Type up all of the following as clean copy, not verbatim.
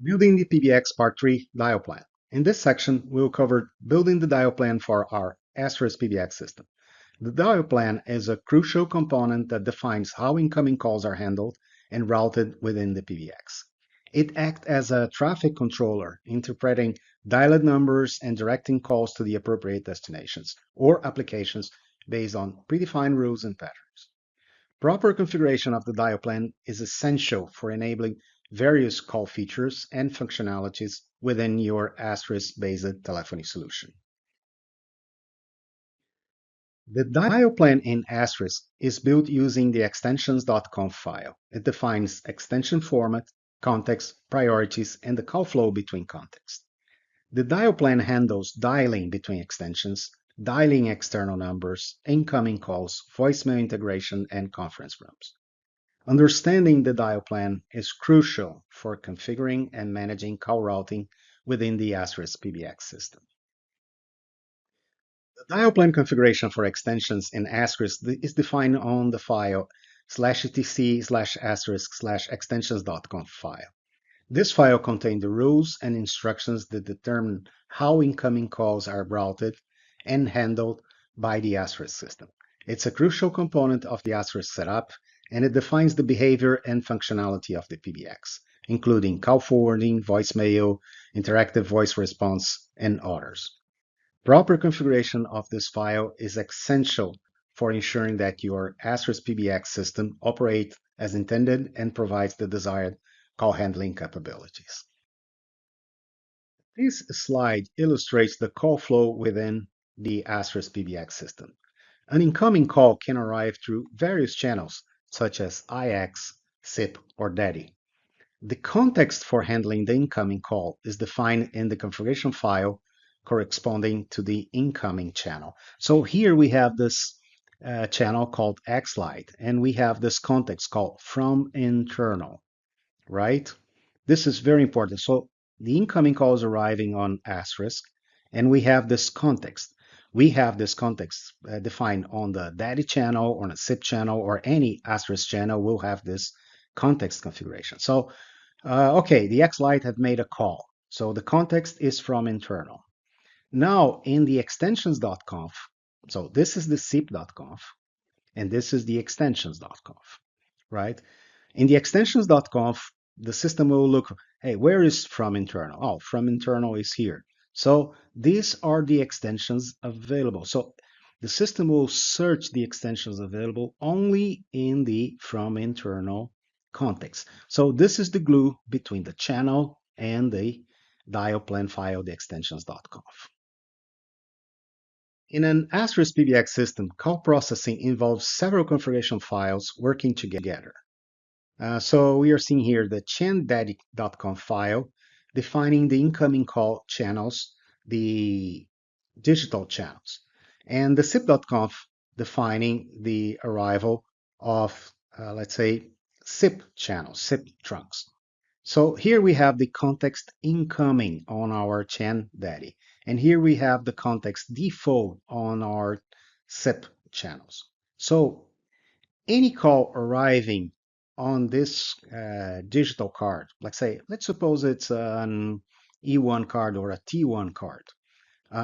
Building the PBX Part 3 dial plan. In this section, we'll cover building the dial plan for our Asterisk PBX system. The dial plan is a crucial component that defines how incoming calls are handled and routed within the PBX. It acts as a traffic controller, interpreting dialed numbers and directing calls to the appropriate destinations or applications based on predefined rules and patterns. Proper configuration of the dial plan is essential for enabling various call features and functionalities within your Asterisk-based telephony solution. The dial plan in Asterisk is built using the extensions.conf file. It defines extension format, context, priorities, and the call flow between contexts. The dial plan handles dialing between extensions, dialing external numbers, incoming calls, voicemail integration, and conference rooms. Understanding the dial plan is crucial for configuring and managing call routing within the Asterisk PBX system. The dial plan configuration for extensions in Asterisk is defined on the file /etc/asterisk/extensions.conf file. This file contains the rules and instructions that determine how incoming calls are routed and handled by the Asterisk system. It's a crucial component of the Asterisk setup, and it defines the behavior and functionality of the PBX, including call forwarding, voicemail, interactive voice response, and others. Proper configuration of this file is essential for ensuring that your Asterisk PBX system operates as intended and provides the desired call handling capabilities. This slide illustrates the call flow within the Asterisk PBX system. An incoming call can arrive through various channels, such as IX, SIP, or DADI. The context for handling the incoming call is defined in the configuration file corresponding to the incoming channel. So here we have this channel called XLite, and we have this context called from internal, right? This is very important. So the incoming call is arriving on Asterisk, and we have this context. We have this context defined on the DADI channel, on a SIP channel, or any Asterisk channel will have this context configuration. So, okay, the XLite have made a call. So the context is from internal. Now in the extensions.conf, so this is the SIP.conf, and this is the extensions.conf, right? In the extensions.conf, the system will look, hey, where is from internal? Oh, from internal is here. So these are the extensions available. So the system will search the extensions available only in the from internal context. So this is the glue between the channel and the dial plan file, the extensions.conf. In an Asterisk PBX system, call processing involves several configuration files working together. So we are seeing here the chandaddy.conf file defining the incoming call channels, the digital channels, and the sip.conf defining the arrival of, let's say, SIP channels, SIP trunks. So here we have the context incoming on our chandaddy, and here we have the context default on our SIP channels. So any call arriving on this digital card, let's suppose it's an E1 card or a T1 card.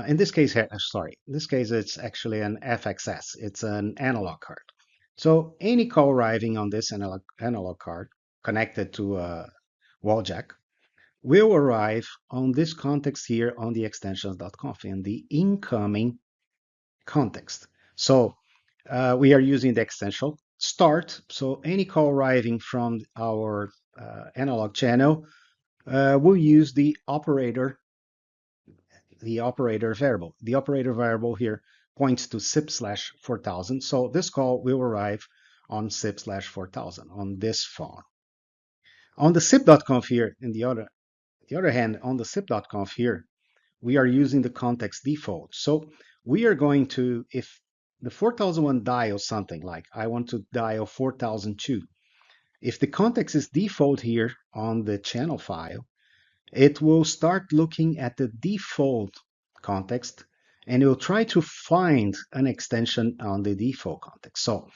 In this case, it's actually an FXS. It's an analog card. So any call arriving on this analog card connected to a wall jack will arrive on this context here on the extensions.conf in the incoming context. So we are using the extension start. So any call arriving from our analog channel will use the operator variable. The operator variable here points to SIP/4000. So this call will arrive on SIP/4000 on this phone. On the SIP.conf here, in the other hand, on the SIP.conf here, we are using the context default. So we are going to, if the 4001 dials something like I want to dial 4002, if the context is default here on the channel file, it will start looking at the default context and it will try to find an extension on the default context. So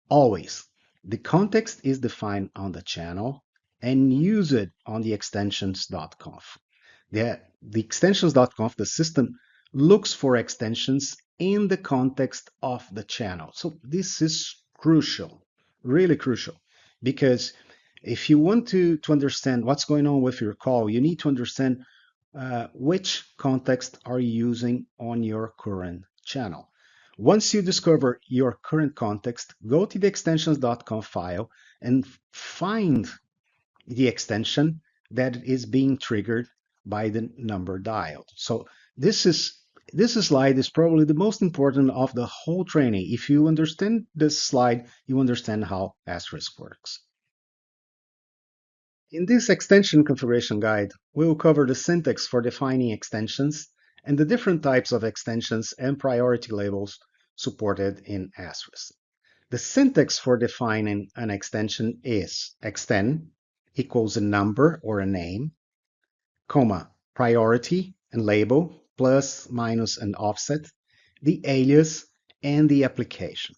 always, the context is defined on the channel and use it on the extensions.conf. The extensions.conf, the system looks for extensions in the context of the channel. So this is crucial, really crucial, because if you want to understand what's going on with your call, you need to understand which context are you using on your current channel. Once you discover your current context, go to the extensions.conf file and find the extension that is being triggered by the number dialed. So this slide is probably the most important of the whole training. If you understand this slide, you understand how Asterisk works. In this extension configuration guide, we will cover the syntax for defining extensions and the different types of extensions and priority labels supported in Asterisk. The syntax for defining an extension is extend equals a number or a name, comma, priority and label, plus, minus, and offset, the alias, and the application.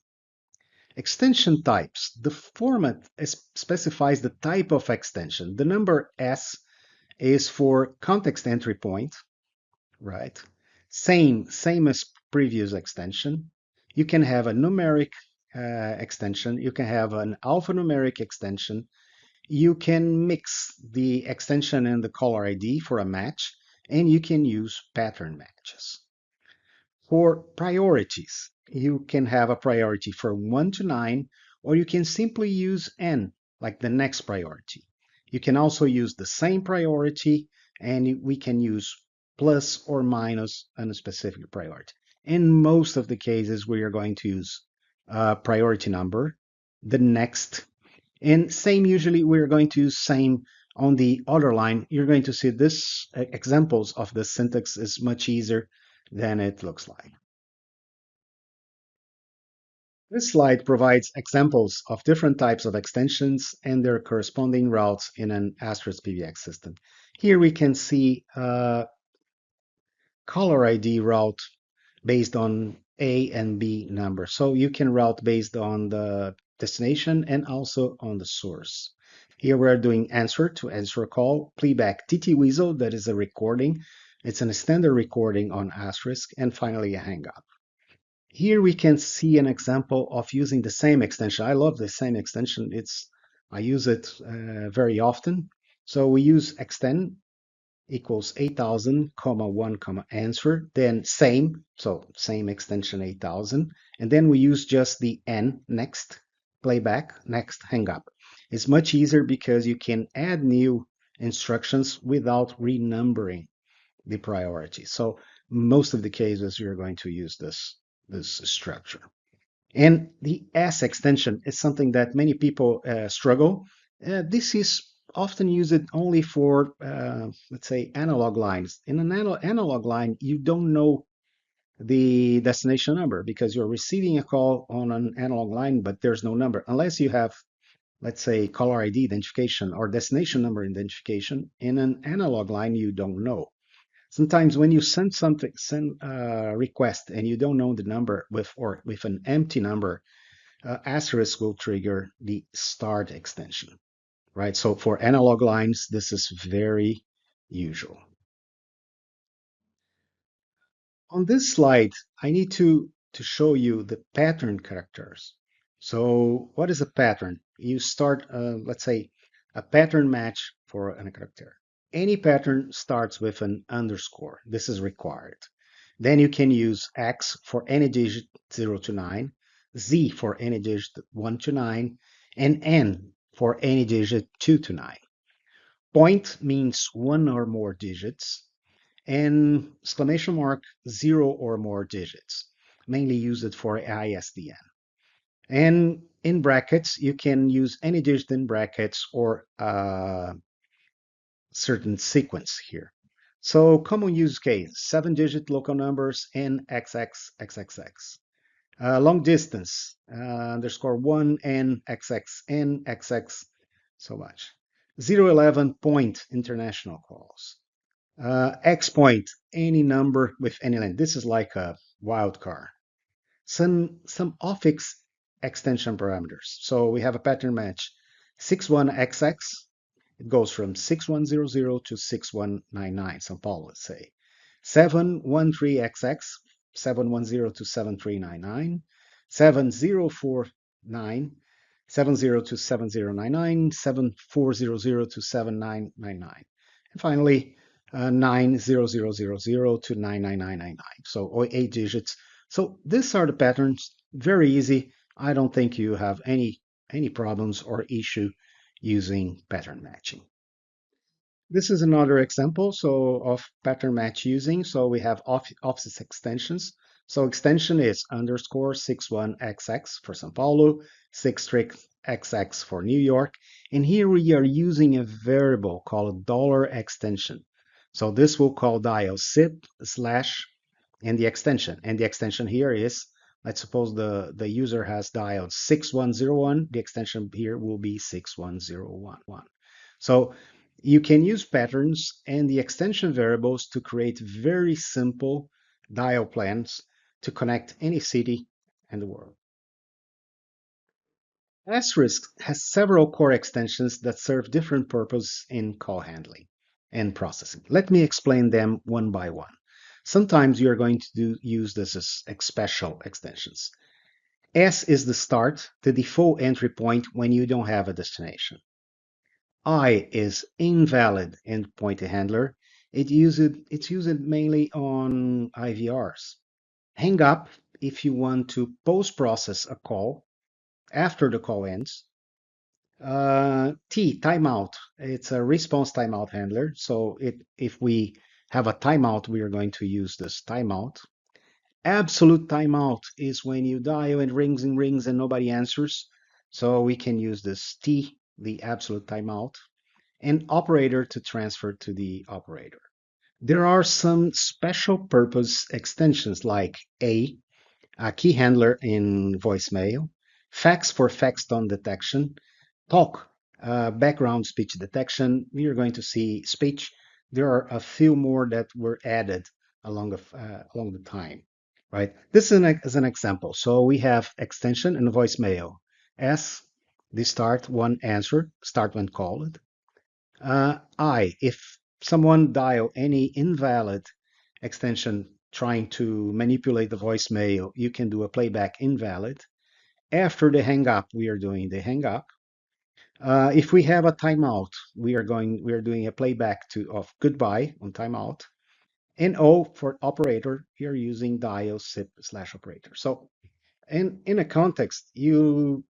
Extension types. The format specifies the type of extension. The number S is for context entry point, right? Same as previous extension. You can have a numeric extension. You can have an alphanumeric extension. You can mix the extension and the caller ID for a match, and you can use pattern matches. For priorities, you can have a priority from 1 to 9, or you can simply use n, like the next priority. You can also use the same priority, and we can use plus or minus on a specific priority. In most of the cases, we are going to use priority number, the next, and same usually we're going to use same on the other line. You're going to see this examples of the syntax is much easier than it looks like. This slide provides examples of different types of extensions and their corresponding routes in an Asterisk PBX system. Here we can see a caller ID route based on A and B number. So you can route based on the destination and also on the source. Here we are doing answer to answer a call, playback TT Weasel, that is a recording. It's a standard recording on Asterisk, and finally a hang up. Here we can see an example of using the same extension. I love the same extension. I use it very often. So we use extend equals 8000, comma 1, comma answer, then same, so same extension 8000, and then we use just the n, next, playback, next, hang up. It's much easier because you can add new instructions without renumbering the priority. So most of the cases you're going to use this structure. And the S extension is something that many people struggle. This is often used only for, let's say, analog lines. In an analog line, you don't know the destination number because you're receiving a call on an analog line, but there's no number unless you have, let's say, caller ID identification or destination number identification. In an analog line, you don't know. Sometimes when you send a request and you don't know the number with an empty number, Asterisk will trigger the start extension, right? So for analog lines, this is very usual. On this slide, I need to show you the pattern characters. So what is a pattern? You start, let's say, a pattern match for a character. Any pattern starts with an underscore. This is required. Then you can use X for any digit 0 to 9, Z for any digit 1 to 9, and N for any digit 2 to 9. Point means one or more digits, and exclamation mark 0 or more digits, mainly used for ISDN. And in brackets, you can use any digit in brackets or certain sequence here. So common use case, 7-digit local numbers and XXXXX. Long distance, underscore 1 and XX and XX, so much. 011 point international calls. X point, any number with any length. This is like a wildcard. Some affix extension parameters. So we have a pattern match 61XX It goes from 6100 to 6199, São Paulo, let's say. 713XX, 710 to 7399, 7049, 70 to 7099, 7400 to 7999. And finally, 90000 to 99999. So 8 digits. So these are the patterns. Very easy. I don't think you have any problems or issue using pattern matching. This is another example of pattern match using. So we have Office extensions. So extension is underscore 61XX for São Paulo, 63XX for New York. And here we are using a variable called $extension. So this will call dial SIP slash and the extension. And the extension here is, let's suppose the user has dialed 6101. The extension here will be 6101. So you can use patterns and the extension variables to create very simple dial plans to connect any city in the world. Asterisk has several core extensions that serve different purposes in call handling and processing. Let me explain them one by one. Sometimes you're going to use this as special extensions. S is the start, the default entry point when you don't have a destination. I is invalid endpoint handler. It's used mainly on IVRs. Hang up if you want to post-process a call after the call ends. T, timeout. It's a response timeout handler. So if we have a timeout, we are going to use this timeout. Absolute timeout is when you dial and rings and nobody answers. So we can use this T, the absolute timeout, and operator to transfer to the operator. There are some special purpose extensions like A, key handler in voicemail, fax for fax tone detection, talk, background speech detection. We are going to see speech. There are a few more that were added along the time, right? This is an example. So we have extension and voicemail. S, the start one answer, start when called. I, if someone dial any invalid extension trying to manipulate the voicemail, you can do a playback invalid. After the hang up, we are doing the hang up. If we have a timeout, we are doing a playback of goodbye on timeout. And O for operator, we are using dial SIP slash operator. So in a context, you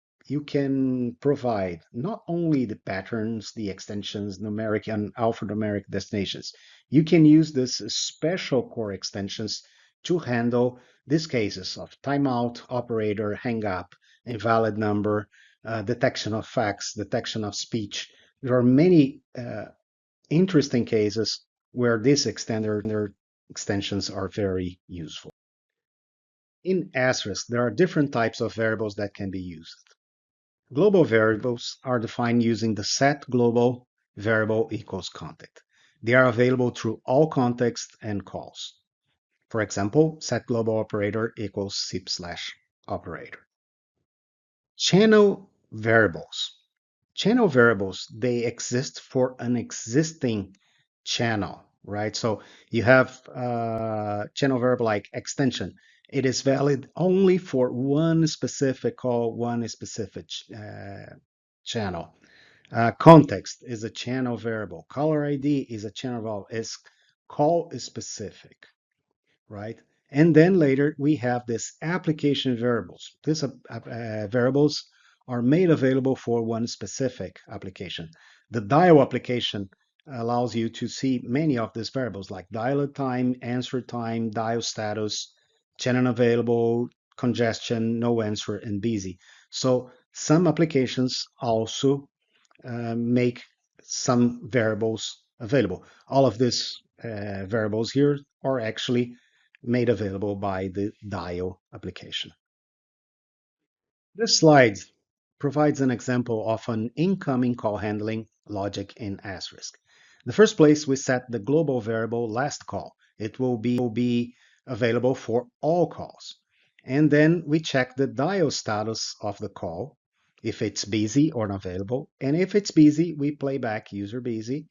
can provide not only the patterns, the extensions, numeric and alphanumeric destinations. You can use this special core extensions to handle these cases of timeout, operator, hang up, invalid number, detection of fax, detection of speech. There are many interesting cases where these extensions are very useful. In Asterisk, there are different types of variables that can be used. Global variables are defined using the set global variable equals context. They are available through all contexts and calls. For example, set global operator equals SIP slash operator. Channel variables. Channel variables, they exist for an existing channel, right? So you have a channel variable like extension. It is valid only for one specific call, one specific channel. Context is a channel variable. Caller ID is a channel variable. Is call specific, right? And then later we have this application variables. These variables are made available for one specific application. The dial application allows you to see many of these variables like dial time, answer time, dial status, channel available, congestion, no answer, and busy. So some applications also make some variables available. All of these variables here are actually made available by the dial application. This slide provides an example of an incoming call handling logic in Asterisk. In the first place, we set the global variable last call. It will be available for all calls. And then we check the dial status of the call. if it's busy or unavailable. And if it's busy, we play back user busy.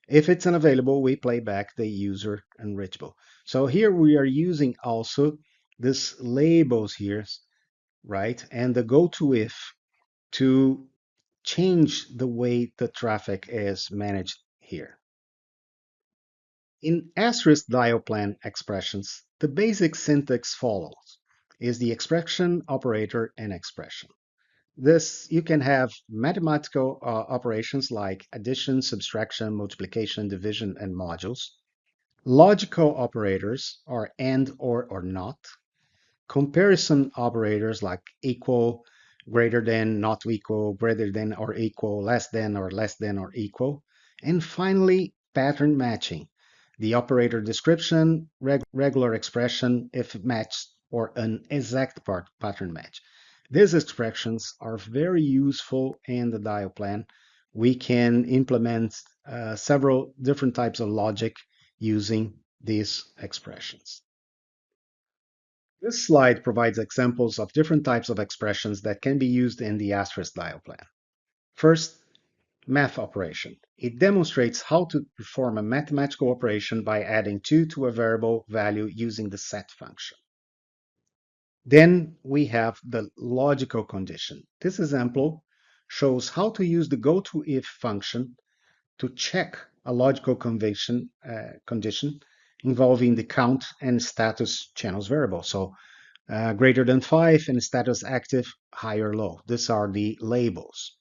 If it's unavailable, we play back the user unreachable. So here we are using also this labels here, right? And the go to if to change the way the traffic is managed here. In asterisk dialplan expressions, the basic syntax follows is the expression, operator, and expression. This, you can have mathematical operations like addition, subtraction, multiplication, division, and modules. Logical operators are and or not. Comparison operators like equal, greater than, not equal, greater than or equal, less than or equal. And finally, pattern matching. The operator description, regular expression if matched, or an exact pattern match. These expressions are very useful in the dial plan. We can implement several different types of logic using these expressions. This slide provides examples of different types of expressions that can be used in the asterisk dial plan. First, math operation. It demonstrates how to perform a mathematical operation by adding 2 to a variable value using the set function. Then we have the logical condition. This example shows how to use the goToIf function to check a logical condition involving the count and status channels variable. So greater than 5 and status active, high or low. These are the labels.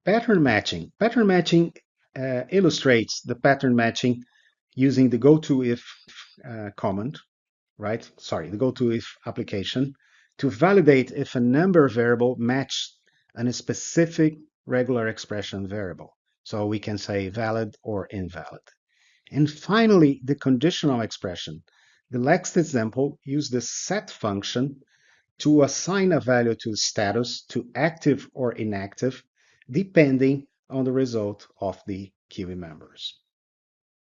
Pattern matching. Pattern matching illustrates the pattern matching using the goToIf command, right? Sorry, the goToIf application to validate if a number variable matched a specific regular expression variable. So we can say valid or invalid. And finally, the conditional expression. The next example use the set function to assign a value to status to active or inactive, depending on the result of the queue members.